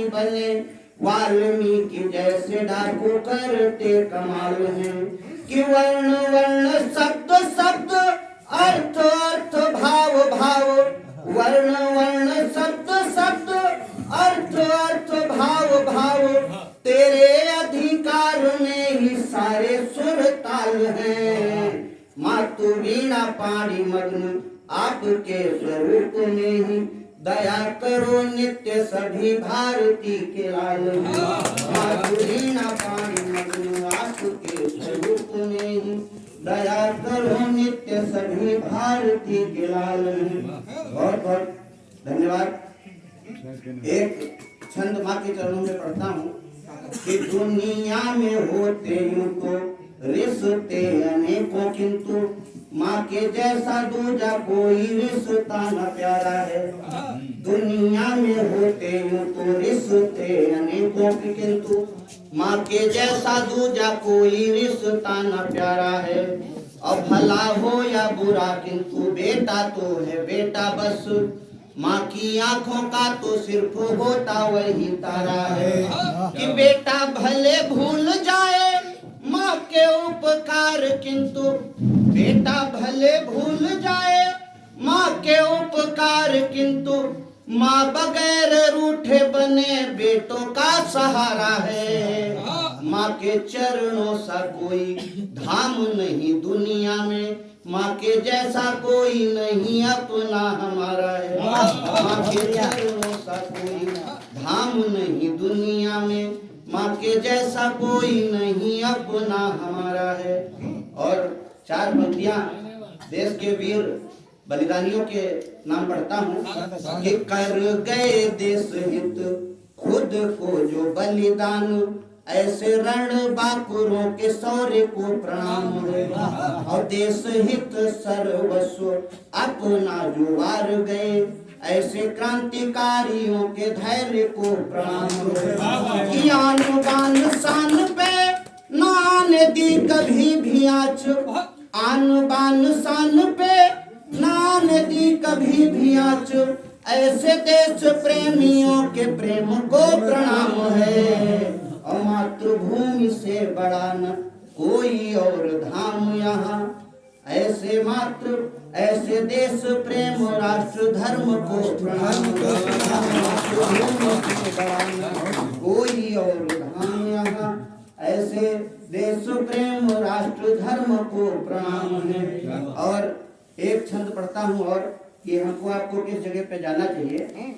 भिखारी बने, वाल्मीकि जैसे डाकू करते कमाल हैं। कि वर्ण वर्ण शब्द शब्द अर्थ अर्थ भाव भाव, वर्ण वर्ण शब्द शब्द अर्थ अर्थ भाव भाव, तेरे अधिकार में ही सारे सुर ताल हैं। मातु वीणा पाणी मग्न आपके स्वरूप में ही, दया करो नित्य सभी भारती के लाल हैं। मातु वीणा पाणी मग्न आपके स्वरूप में ही, दया करो नित्य सभी भारती के लाल हैं। बहुत बहुत धन्यवाद। एक छंद माँ के चरणों में पढ़ता हूँ कि दुनिया में होते यूं तो रिश्ते अनेकों, किंतु माँ के जैसा दूजा कोई रिश्ता न प्यारा है। दुनिया में होते यूं तो रिश्ते अनेकों, किंतु माँ के जैसा दूजा कोई रिश्ता न प्यारा है। अब भला हो या बुरा किंतु बेटा तो है बेटा बस, माँ की आंखों का तो सिर्फ होता वही तारा है। कि बेटा भले भूल जाए माँ के उपकार, किंतु बेटा भले भूल जाए माँ के उपकार, किंतु माँ बगैर रूठे बने बेटों का सहारा है। माँ के चरणों सा कोई धाम नहीं दुनिया में, माँ के जैसा कोई नहीं अपना हमारा है। माँ के चरणों सा कोई धाम नहीं दुनिया में, माँ के जैसा कोई नहीं अपना हमारा है। और चार पंक्तियां देश के वीर बलिदानियों के नाम पढ़ता हूँ कि कर गए देश हित खुद को जो बलिदान, ऐसे रण बाकुरों के शौर्य को प्रणाम है। और देश हित सर्वस्व अपना जो वार गए, ऐसे क्रांतिकारियों के धैर्य को प्रणाम है। कि आन बान शान पे नान दी कभी भी आँच, आन बान शान पे नान दी कभी भी आँच, ऐसे देश प्रेमियों के प्रेम को प्रणाम है। और मातृभूमि से बड़ा न कोई और धाम यहाँ, ऐसे मातृ ऐसे देश प्रेम राष्ट्र धर्म को प्रणाम। मातृभूमि से बड़ा न कोई और धाम यहाँ, ऐसे देश प्रेम राष्ट्र धर्म को प्रणाम है। और एक छंद पढ़ता हूँ और ये हमको आपको किस जगह पे जाना चाहिए।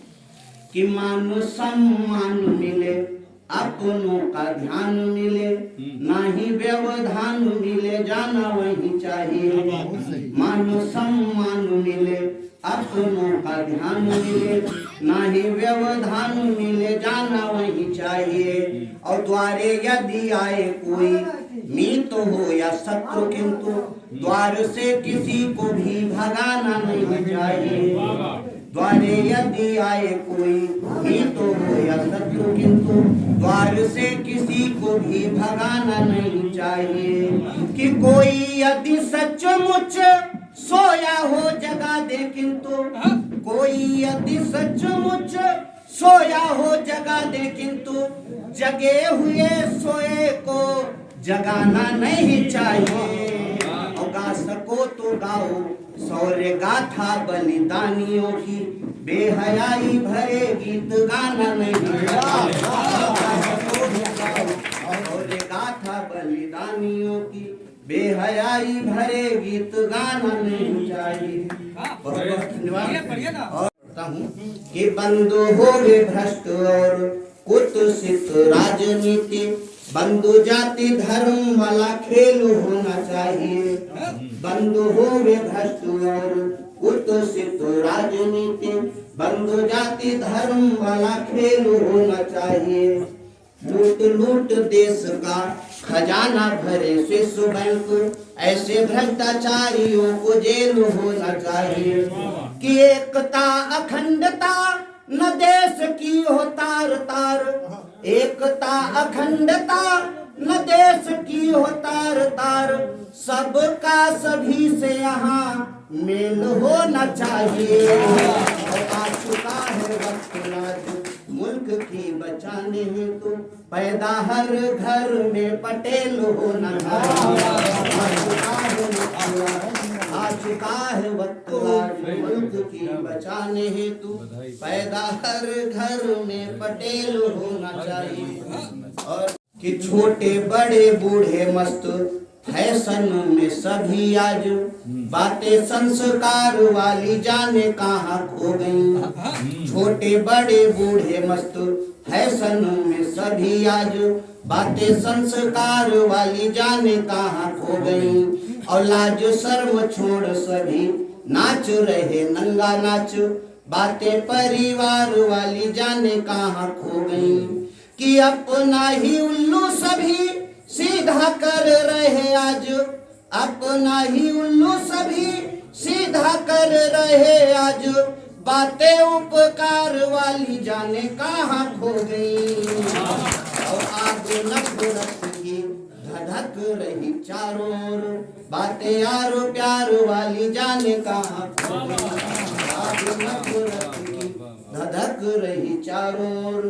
कि मान सम्मान मिले अपनों का ध्यान मिले, ना ही व्यवधान मिले जाना वही चाहिए। मान सम्मान मिले अपनों का ध्यान मिले, ना ही व्यवधान मिले जाना वही चाहिए। और द्वारे यदि आए कोई मित हो या शत्रु, किंतु द्वार से किसी को भी भगाना नहीं चाहिए। द्वारे यदि आए कोई मित हो या शत्रु, किंतु द्वार से किसी को भी भगाना नहीं चाहिए। कि कोई यदि सचमुच सोया हो जगा दे, किंतु कोई यदि सचमुच सोया हो जगा दे, किंतु जगे हुए सोए को जगाना नहीं चाहिए। और गा सको तो गाओ शौर्य गाथा बलिदानियों की, बेहयाई भरे गीत गाना नहीं चाहिए। शौर्य गाथा बलिदानियों की, बेहयाई भरे गीत गाना नहीं चाहिए। बहुत बहुत धन्यवाद। और कहता हूँ कि बंधु हो वे भ्रष्ट और कुत्सित राजनीति, बंधु जाति धर्म वाला खेल होना चाहिए। बंधु हो वे भ्रष्ट और कुत्सित राजनीति, बंधु जाति धर्म वाला खेल होना चाहिए। लूट लूट देश का खजाना भरे स्विस बैंक, ऐसे भ्रष्टाचारियों को जेल होना चाहिए। कि एकता अखंडता न देश की हो तार तार, एकता अखंडता न देश की हो तार तार, सबका सभी से यहाँ मेल होना चाहिए। और आ चुका है वक्त आज मुल्क की बचाने हेतु पैदा हर घर में पटेल होना आ चुका है वक्त मुल्क की बचाने हेतु पैदा हर घर में पटेल होना चाहिए। और कि छोटे बड़े बूढ़े मस्त फैशन में सभी आज बातें संस्कार वाली जाने कहाँ खो गई। छोटे बड़े बूढ़े मस्त फैशन में सभी आज बातें संस्कार वाली जाने कहाँ खो गई। और लाज शर्म छोड़ सभी नाच रहे नंगा नाच बातें परिवार वाली जाने कहाँ खो गई। कि अपना ही उल्लू सभी सीधा कर रहे आज, अपना ही उल्लू सभी सीधा कर रहे आज बातें उपकार वाली जाने कहाँ खो गई। और आग नफरत की धधक रही चारों ओर बातें यारो प्यार वाली जाने कहाँ खो गई। आग नफरत की धधक रही चारों ओर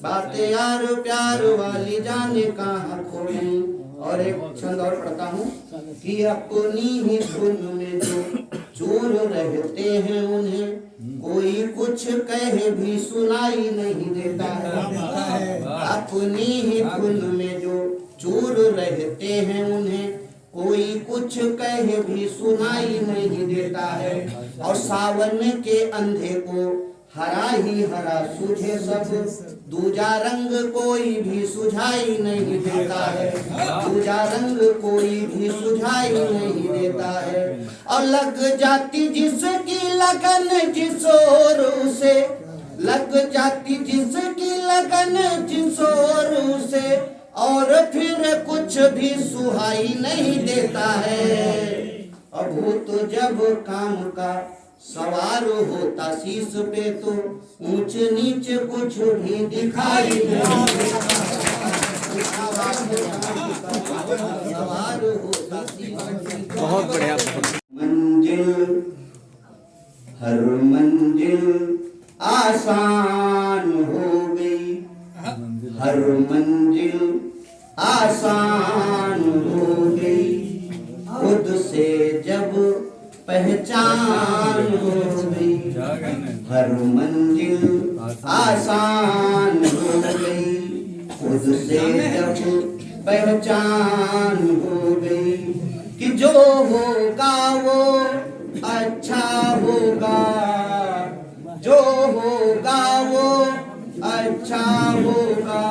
बातें यार प्यार वाली जाने कहाँ खो गई। और एक छंद और पढ़ता हूँ कि अपनी ही धुन में जो चोर रहते हैं उन्हें कोई कुछ कहे भी सुनाई नहीं देता है। अपनी ही धुन में जो चोर रहते हैं उन्हें कोई कुछ कहे भी सुनाई नहीं देता है। और सावन के अंधे को हरा ही हरा सूझे सब दूजा रंग कोई भी सुझाई नहीं देता है। दूजा रंग कोई भी सुझाई नहीं देता है। और लग जाती जिसकी लगन जिस ओर उसे, लग जाती जिसकी लगन जिस ओर उसे और फिर कुछ भी सुहाई नहीं देता है। और भूत जब काम का सवार होता शीश पे तो ऊंच नीच कुछ भी दिखाई नहीं देता। सवार होता शीश पे बहुत बढ़िया। मंजिल हर मंजिल आसान हो गई, हर मंजिल आसान हो गई। खुद से जब पहचान हो गई, हर मंजिल आसान हो गई। खुद से जब पहचान हो गई कि जो होगा वो अच्छा होगा, जो होगा वो अच्छा होगा।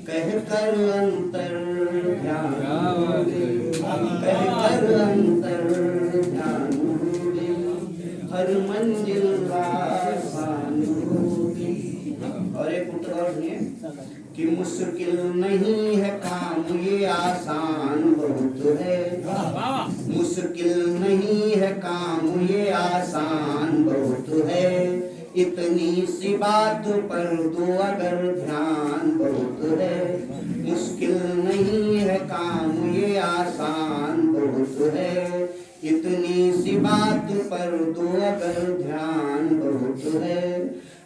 कहकर अंतर ध्यान हो गई, कहकर अंतर ध्यान हो गई। हर मंजिल आसान हो गई। और एक उत्तर और सुनिए कि मुश्किल नहीं है काम ये आसान बहुत है। मुश्किल नहीं है काम ये आसान बहुत है। इतनी सी बात पर दो अगर ध्यान बहुत है। मुश्किल नहीं है काम ये आसान बहुत है। इतनी सी बात पर दो अगर ध्यान बहुत है।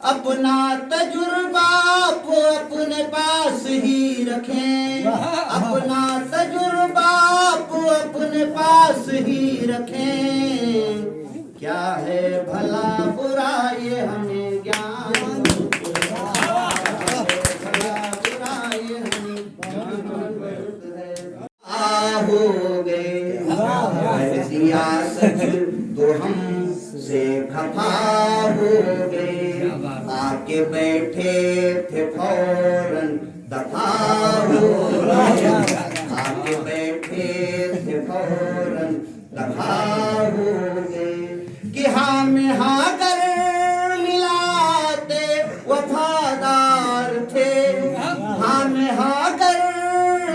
अपना तजुर्बा आप अपने पास ही रखें, अपना तजुर्बा आप अपने पास ही रखें। क्या है भला बुरा ये हमें ज्ञान, भला बुरा ये हमें ज्ञान हो गए। सियासत तो हम से खफा हो गए। आके बैठे थे फौरन दफा हो गए। आके बैठे थे फौरन दफा हो गए। कि हाँ में हाँ कर मिलाते वफादार थे। हाँ में हाँ कर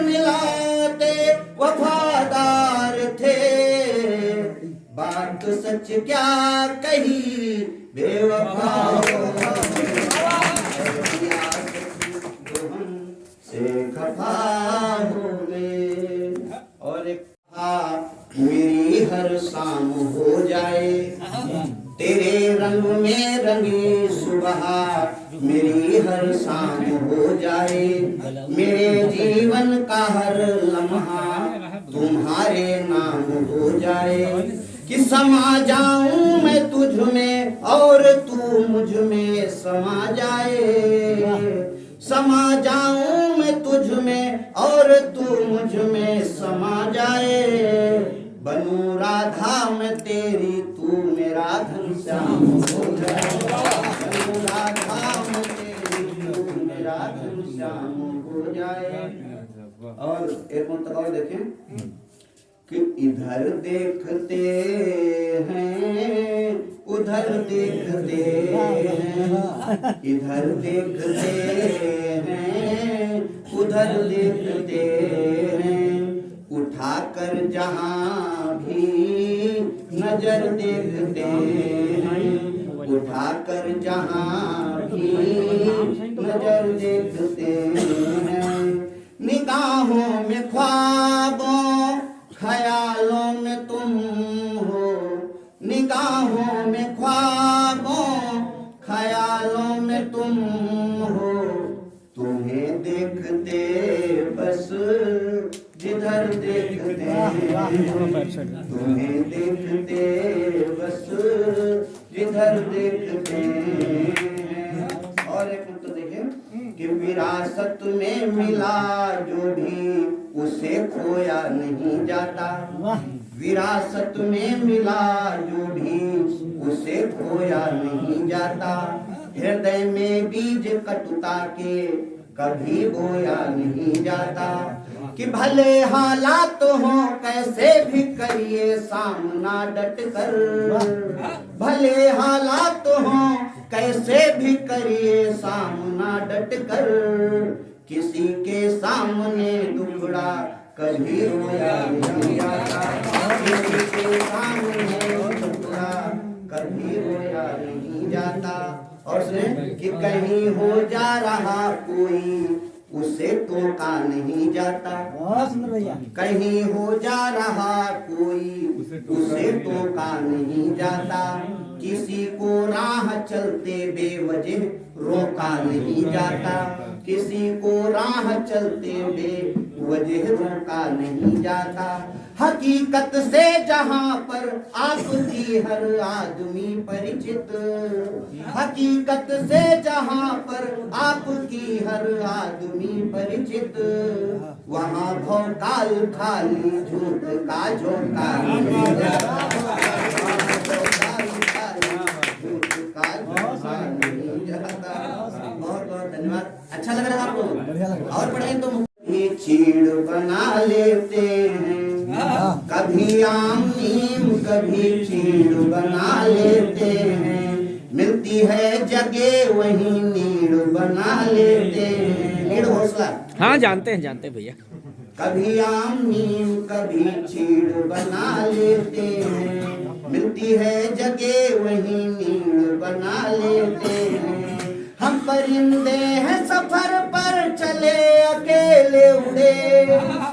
मिलाते वफादार थे। बात सच क्या कही बेवफा से खफा हो गए। और एक मेरी हर शाम हो जाए तेरे रंग में रंगी सुबह मेरी हर शाम हो जाए, मेरे जीवन का हर लम्हा तुम्हारे नाम हो जाए, कि समा जाऊं मैं तुझ में और तू मुझ में समा जाए, समा जाऊं मैं तुझ में और तू मुझ में समा जाए, बनूं राधा मैं तेरी तू मेरा घनश्याम हो जाए, बनूं राधा मैं तेरी तू मेरा घनश्याम हो जाए। और एक तक और देखें कि इधर देखते हैं उधर देखते हैं, इधर देखते हैं उधर देखते हैं, उठाकर जहाँ भी नजर देखते हैं, उठाकर जहाँ भी नजर देखते हैं, निगाहों में ख्वाबों ख्यालों में तुम हो, निगाहों में ख्वाबों ख्यालों में तुम हो, तुम्हें देखते बस जिधर देखते हैं, तुम्हें देखते बस जिधर देखते हैं। और एक तो देखें कि विरासत में मिला जो भी उसे खोया नहीं जाता, विरासत में मिला जो भी उसे खोया नहीं जाता, हृदय में बीज कटुता के कभी बोया नहीं जाता, कि भले हालात हो कैसे भी करिए सामना डट कर, भले हालात हो कैसे भी करिए सामना डट कर, किसी के सामने दुखड़ा कभी रोया नहीं जाता, किसी के सामने दुखड़ा कभी रोया नहीं जाता। और सुने कि कहीं हो जा रहा कोई उसे टोका नहीं जाता, कहीं हो जा रहा कोई उसे टोका नहीं जाता, किसी को राह चलते बेवजह रोका नहीं जाता, किसी को राह चलते बेवजह रोका नहीं जाता, हकीकत से जहाँ पर आपकी हर आदमी परिचित, हकीकत से जहाँ पर आपकी हर आदमी परिचित, वहाँ भौकाल खाली झूठ का झोंका नहीं जाता, झूठ का झोंका नहीं जाता। बहुत बहुत धन्यवाद। अच्छा लग रहा है आपको? और पढ़ें तो चीड़ बना लेते हैं, कभी आम नीम कभी चीड़ बना लेते हैं, मिलती है जगह वहीं नीड़ बना लेते हैं। नीड़ हौसला, हाँ जानते हैं भैया। कभी आम नीम कभी चीड़ बना लेते हैं, मिलती है जगह वहीं नीड़ बना लेते हैं, हम परिंदे हैं सफर पर चले अकेले उड़े,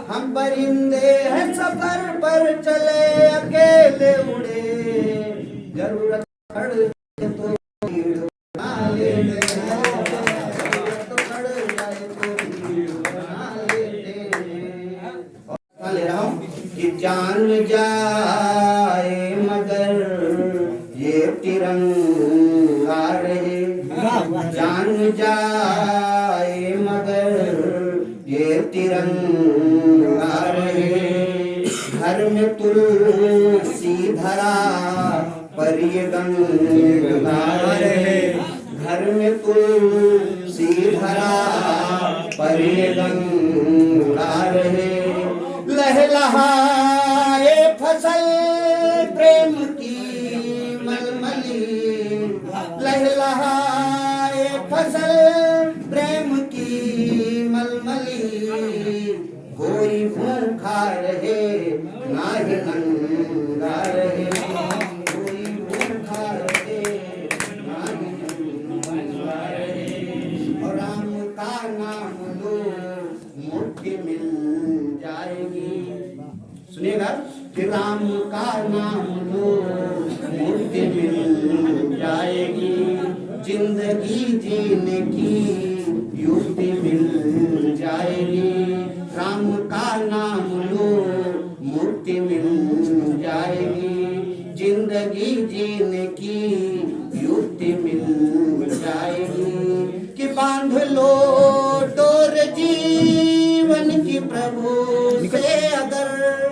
हम परिंदे हैं सफर पर चले अकेले उड़े, जरूरत पड़े तो भीड़ बना लेते हैं, जरूरत पड़ जाए तो भीड़ बना लेते हैं। और ले रहा हूँ कि जान जाए मगर ये तिरंगा रहे, जान जाए मगर ये तिरंगा रहे, घर में तुलसी धरा पर ये गंगा रहे, घर में तुलसी धरा पर ये गंगा रहे, लहलहाए फसल प्रेम की मलमली, लहलहाए फसल प्रेम की मलमली, कोई भूखा रहे ना ही नंगा रहे, कोई भूखा रहे ना ही नंगा रहे, और राम का नाम लो मुक्ति मिल जाएगी। सुनिएगा कि राम का नाम लो मुक्ति मिल जाएगी, जिंदगी जीने की युक्ति मिल जाएगी। राम का नाम लो मुक्ति मिल जाएगी, जिंदगी जीने की युक्ति मिल जाएगी। कि बांध लो डोर जीवन की प्रभु से अगर,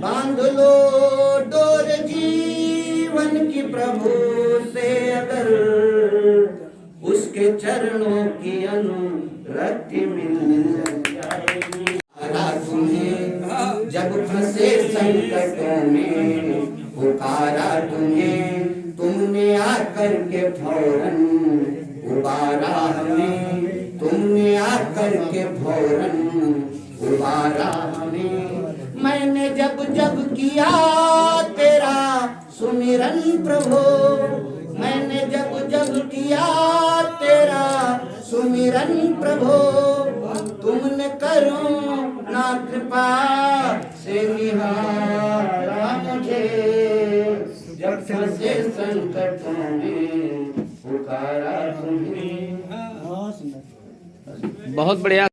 बांध लो डोर जीवन की प्रभु से अगर, उसके चरणों की अनुरक्ति मिल जाएगी। तुम्हें जब फंसे संकटों में पुकारा तुम्हें, तुमने आकर के फौरन उबारा हमें, तुमने आकर के फौरन उबारा हमें। मैंने जब जब किया तेरा सुमिरन प्रभु, मैंने जब जब किया तेरा सुमिरन प्रभु, तुमने करुणा कृपा से निहारा मुझे। जब फंसे संकटों में पुकारा तुम्हें। बहुत बढ़िया।